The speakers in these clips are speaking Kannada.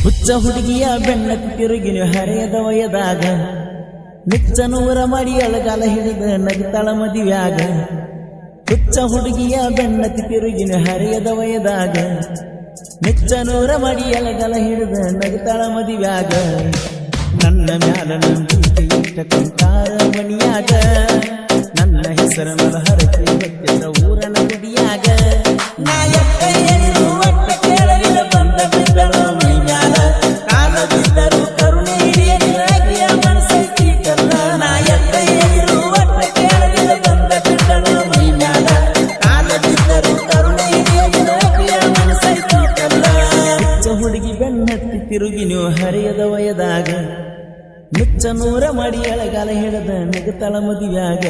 ಹುಚ್ಚ ಹುಡುಗಿಯ ಬೆಣ್ಣಕ್ಕೆ ತಿರುಗಿನ ಹರೆಯದ ವಯದಾಗ ಮಿಚ್ಚ ನೂರ ಮಾಡಿ ಅಳಗಾಲ ಹಿಡಿದ ನಗತಾಳ ಮದುವ್ಯಾಗ. ಹುಚ್ಚ ಹುಡುಗಿಯ ಬೆಣ್ಣಕ್ಕೆ ತಿರುಗಿನ ಹರೆಯದ ವಯದಾಗ ಮಿಚ್ಚ ನೂರ ಮಾಡಿ ಅಳಗಾಲ ಹಿಡಿದ ನಗತಾಳ ಮದುವ್ಯಾಗ. ನನ್ನ ಮ್ಯಾಲ ನಂಬಿಕೆ ಇಟ್ಟ ಕುಂತಾರ ಮಣಿಯಾಗ, ನನ್ನ ಹೆಸರನ್ನ ಹರಕೆ ಬತ್ತಿದ ಊರನ ಗುಡಿಯಾಗ. ನಾಯಕ ಹೇಳಿರು ಒಟ್ಟ ಕೇಳಲಿಲ್ಲ ಬಂದ ಬಿದ್ದಳು ಮೈ ಮ್ಯಾಲ, ಕಾಲ ಬಿದ್ದರು ಕರುಣೆ ಹಿಡಿಯಲಿಲ್ಲ ಮನಸ್ಸೈತಿ ಕಲ್ಲ. ನಾಯಕ ಹೇಳಿರು ಒಟ್ಟ ಕೇಳಲಿಲ್ಲ ಬಂದ ಬಿದ್ದಳು ಮೈ ಮ್ಯಾಲ, ಕಾಲ ಬಿದ್ದರು ಕರುಣೆ ಹಿಡಿಯಲಿಲ್ಲ ಮನಸ್ಸೈತಿ ಕಲ್ಲ. ಹುಚ್ಚ ಹುಡುಗಿ ಬೆನ್ನತ್ತಿ ತಿರುಗಿ ನೀವು ಹರಿಯದ ವಯದಾಗ ಮಿಚ್ಚ ನೂರ ಮಾಡಿ ಎಳಗಾಲ ಹಿಡದ ನಗತಾಳ ಮದುವ್ಯಾಗ.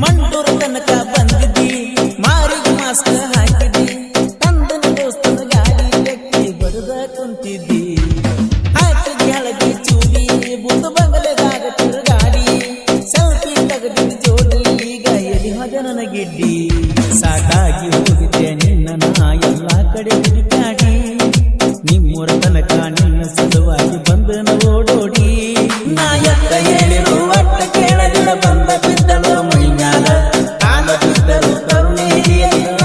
ಮಂಟೂರ ತನಕ ಬಂದಿದ್ದಿ, ಮಾರಿಗೆ ಮಾಸ್ಕ ಹಾಕಿದ್ದಿ, ತಂದನ ದೋಸ್ತನ ಗಾಡಿ ಲೆಕ್ಕಿ ಬರದ ಕುಂತಿದ್ದಿ. ಹಾಕಿದ್ದಿ ಹಳದಿ ಚೂಡಿ, ಬುದ್ಧ ಬಂಗಲೆದಾಗ ತಿರುಗಾಡಿ, ಸೆಲ್ಫಿ ತೆಗೆದಿದ್ದ ಜೋಡಿ, ಈಗ ಎಲ್ಲಿ ಹೋದ ನನ್ನ ಗಿಡ್ಡಿ. ಸಾಕಾಗಿ ಹೋಗಿದ್ದೆ ನಿನ್ನ ನಾ ಎಲ್ಲ ಕಡೆ ಹುಡುಕಾಡಿ, ನಿಮ್ಮೂರ ತನಕ ನಿನ್ನ ಸಲುವಾಗಿ ಬಂದನ ಓಡೋಡಿ. ನಾಯಕ ಹೇಳಿರು ಒಟ್ಟ ಕೇಳಲಿಲ್ಲ ಬಂದ ಬಿದ್ದಳು ಮೈ ಮ್ಯಾಲ, ಕಾಲ ಬಿದ್ದರು ಕರುಣೆ ಹಿಡಿಯಲಿಲ್ಲ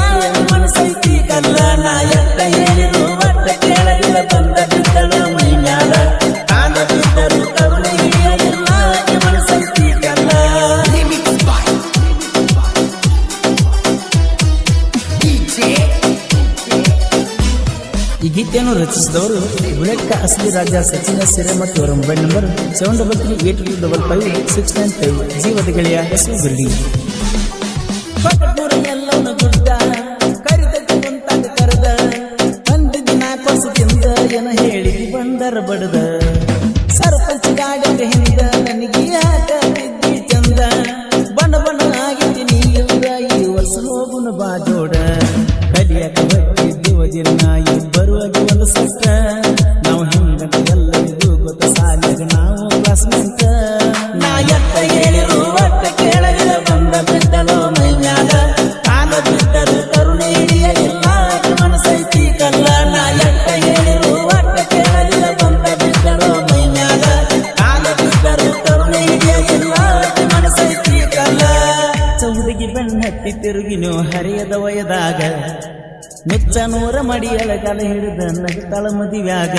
ಮನಸ್ಸೈತಿ ಕಲ್ಲ. ನಾಯಕ ಹೇಳಿರು ಒಟ್ಟ ಕೇಳಲಿಲ್ಲ ಬಂದ ಬಿದ್ದಳು ಮೈ ಮ್ಯಾಲ, ಕಾಲ ಬಿದ್ದರು ಕರುಣೆ ಹಿಡಿಯಲಿಲ್ಲ ಮನಸ್ಸೈತಿ ಕಲ್ಲ. ಈ ಗೀತೆಯನ್ನು ರಚಿಸಿದವರು ಬುಲೆಟ್ ಅಸಲಿ ರಾಜ ಸಚಿನ ಸಿರೇಮಠ್ ಅವರ ಮೊಬೈಲ್ ನಂಬರ್ 7338255695. ಜೀವದ ಗೆಳೆಯ ಹೆಸರು ಬಿರ್ಡಿ. ಎಲ್ಲವನ್ನ ಗುಡ್ಡ ಕರಿತಕ್ಕೆ ಕುಂತಾಗ ಕರೆದ, ಒಂದು ದಿನ ಕೊಸದಿಂದ ಏನ ಹೇಳಿ ಬಂದರ ಬಡದ. ಸರ್ಪಂಚ ಗಾಡಿಗೆ ಹಿಂದ ನನಗೆ ಯಾಕ ಬಿದ್ದಿ ಚಂದ, ಬಣ್ಣ ಬಣ್ಣ ಆಗಿದ್ದೀನಿ ಇಲ್ದ ಈ ವರ್ಷ ಹೋಗುನ ಬಾಜೋಡ. ಕಲಿಯಕ ಬರ್ತಿದ್ದೀವ ದಿನ ಇಬ್ಬರುವಾಗಿ ಒಂದು ಸಟ್ಟ, ನಾವು ಹಿಂಗಂತ ಎಲ್ಲರಿಗೂ ಗೊತ್ತ ಸಾಲಿಯಾಗ ನಾವು ಕ್ಲಾಸ್ಮೇಟ್. ನಾಯಕ ಹೇಳಿರು ಒಟ್ಟ ಕೇಳಲಿಲ್ಲ ಬಂದ ಬಿದ್ದಳು ಮೈ ಮ್ಯಾಲ, ಕಾಲ ಬಿದ್ದರು ಕರುಣೆ ಹಿಡಿಯಲಿಲ್ಲ ಮನಸ್ಸೈತಿ ಕಲ್ಲ. ನಾಯಕ ಹೇಳಿರು ಒಟ್ಟ ಕೇಳಲಿಲ್ಲ ಬಂದ ಬಿದ್ದಳು ಮೈ ಮ್ಯಾಲ, ಕಾಲ ಬಿದ್ದರು ಕರುಣೆ ಹಿಡಿಯಲಿಲ್ಲ ಮನಸ್ಸೈತಿ ಕಲ್ಲ. ಹುಡುಗಿ ಬೆನ್ನತ್ತಿ ತಿರುಗಿ ನೀವು ಹರಿಯದ ವಯದಾಗ ಮಿಚ್ಚ ನೂರ ಮಡಿ ಎಳಗಾಲ ಹಿಡಿದ ನಗತಾಳ ಮದುವ್ಯಾಗ.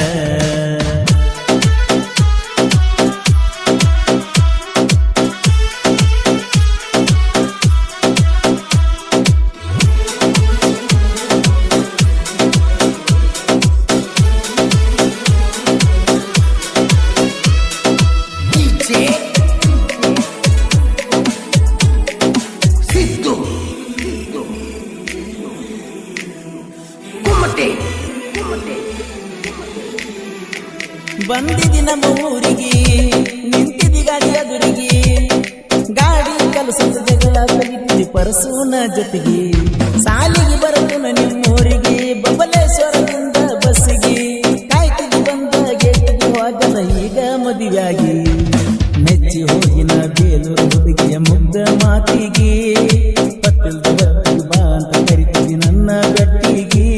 ಬಂದಿದಿ ನಮ್ಮ ಊರಿಗೆ, ನಿಂತಿದಿ ಗಾಡಿ ಎದುರಿಗೆ, ಗಾಡಿ ಕಲಸದ ಜಗಳ ತೆಗಿತಿದಿ ಪರಸೂನ ಜೊತೆಗೆ. ಸಾಲಿಗೆ ಬರತನ ನಿಮ್ಮೂರಿಗೆ, ಬಬಲೇಶ್ವರದಿಂದ ಬಸ್ಸಿಗೆ, ಕಾಯ್ತಿದಿ ಬಂದ ಗೆಟ್ಟಿಗೆ ಹೋಗಲ್ಲ ಈಗ ಮದುವೆಯಾಗಿ. ಮೆಚ್ಚಿ ಹೋಗಿನ ಬೇಲೂರು ಹುಡುಗಿಯ ಮುಗ್ಧ ಮಾತಿಗೆ, ಪತ್ತಿಲ್ದ ಬತ್ತಿ ಬಾ ಅಂತ ಕರಿತಿದಿ ನನ್ನ ಗಟ್ಟಿಗೆ.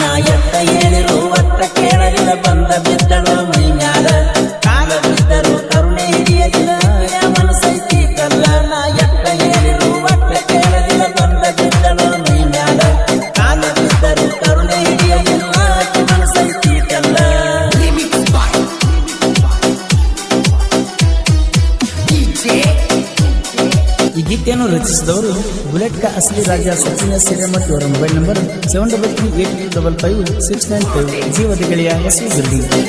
ನಾಯಕ ಹೇಳಿರು ಒಟ್ಟ ಕೇಳಲಿಲ್ಲ ಬಂದ ಬಿದ್ದಳು ಮೈ ಮ್ಯಾಲ, ಕಾಲ ಬಿದ್ದರು ಕರುಣೆ ಹಿಡಿಯಲಿಲ್ಲ ಮನಸ್ಸೈತಿ ಕಲ್ಲ. ನಾಯಕ ಹೇಳಿರು ಒಟ್ಟ ಕೇಳಲಿಲ್ಲ ಬಂದ ಬಿದ್ದಳು ಮೈ ಮ್ಯಾಲ, ಕಾಲ ಬಿದ್ದರು ಕರುಣೆ ಹಿಡಿಯಲಿಲ್ಲ ಮನಸ್ಸೈತಿ ಕಲ್ಲ. ಈ ಗೀತೆಯನ್ನು ರಚಿಸಿದವರು ಬುಲೆಟ್ ಅಸಲಿ ರಾಜ ಸಚಿನ ಸಿರೇಮಠ್ ಅವರ ಮೊಬೈಲ್ ನಂಬರ್ 7338255695. ಜೀವದ ಗೆಳೆಯ ಹೆಸರು ಬಿರ್ಡಿ.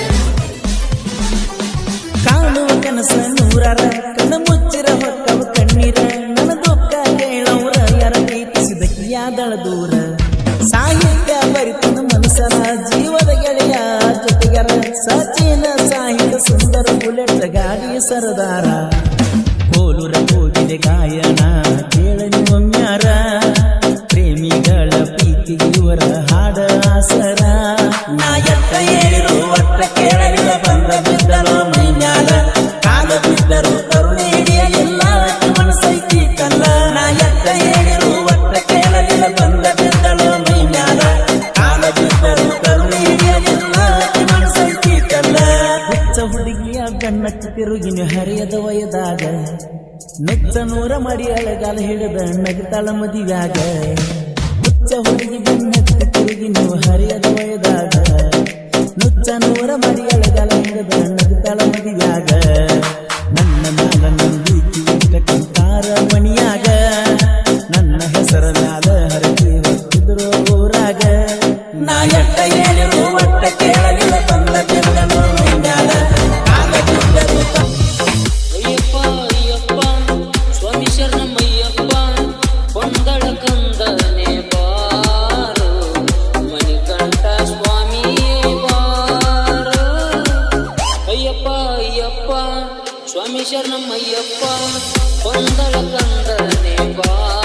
ಕಾಣುವ ಕನಸ ನೂರಾರ, ಕಣ್ಣ ಮುಚ್ಚಿರ ಹೊತ್ತವ ಕಣ್ಣೀರ, ನನ್ನ ದುಃಖ ಕೇಳವರ ಯಾರ ಪ್ರೀತಿಸಿದ ದಳ ದೂರ. ಸಾಹಿತ್ಯ ಬರಿತನ ಮನಸ್ಸರ ಜೀವದ ಗೆಳೆಯ ಸರದಾರ ಕೋಲುರ ಹೋಗಿದೆ ಗಾಯನ ಕೇಳನಿ ಒಮ್ಮ್ಯಾರ ಪ್ರೇಮಿಗಳ ಪ್ರೀತಿಗೆ ಇವರ ಹಾಡ ಆಸರ ನಾ ಎತ್ತ ಏರು ಒಟ್ಟ ಕೇಳಲಿಲ್ಲ ಬಂದ ಬಿದ್ದಲು ಮೈನ್ಯಾಲ ಕಾಲ ಬಿದ್ದರು ಕರುಣೆ ಹಿಡಿಯಲಿಲ್ಲ ಮನಸೈತಿ ಕಲ್ಲ ನಾ ಎತ್ತ ಏರು ಒಟ್ಟ ಕೇಳಲಿಲ್ಲ ಬಂದ ಬಿದ್ದಲು ಮೈನ್ಯಾಲ ಕಾಲ ಬಿದ್ದರು ಕರುಣೆ ಹಿಡಿಯಲಿಲ್ಲ ಮನಸೈತಿ ಕಲ್ಲ ಹುಚ್ಚ ಹುಡುಗಿಯ ಬೆನ್ನಕ್ಕೆ ತಿರುಗಿನ ಹರಿಯದ ವಯದಾಗ ಮೆಚ್ಚ ನೂರ ಮಾಡಿ ಅಳಗಾಲ ಹಿಡಿದ ನಗತಾಳ ಮದಿವ್ಯಾಗ ಹುಚ್ಚ ಹುಡುಗಿ ಬೆನ್ನಕ್ಕೆ ತಿರುಗಿ ನೀವು ಹರಿಯದ ವಯದಾಗ ನುಚ್ಚ ನೂರ ಮಾಡಿ ಅಳಗಾಲ ಹಿಡಿದ ನಗತಾಳ ಮದಿವ್ಯಾಗ ನನ್ನ ಮ್ಯಾಲ ನಂಬಿಕೆ ಇಟ್ಟ ಕಂತಾರ ಮಣಿಯಾಗ ನನ್ನ ಹೆಸರ ಮ್ಯಾಲ ಹರಕೆ ಹೊತ್ತಿದ್ರು ಊರಾಗ ನಾ ಎಟ್ಟ ಹೇಳಿರು ಒಟ್ಟ ಕೇಳಲಿಲ್ಲ ಬಂದ ಬಿದ್ದಲು ಮೈನ್ಯಾಲ ಕಾಲ ಬಿದ್ದರು ಅಯ್ಯಪ್ಪ ಅಯ್ಯಪ್ಪ ಸ್ವಾಮಿ ಶರಣಮಯ್ಯಪ್ಪ ಕೊಂದಳ ಕಂದನೆ ಬಾರು ಮಣಿಕಂಠ ಸ್ವಾಮಿಯೇ ಬಾರು ಅಯ್ಯಪ್ಪ ಅಯ್ಯಪ್ಪ ಸ್ವಾಮಿ ಶರಣಮಯ್ಯಪ್ಪ ಕೊಂದಳ ಕಂದನೆ ಬಾರು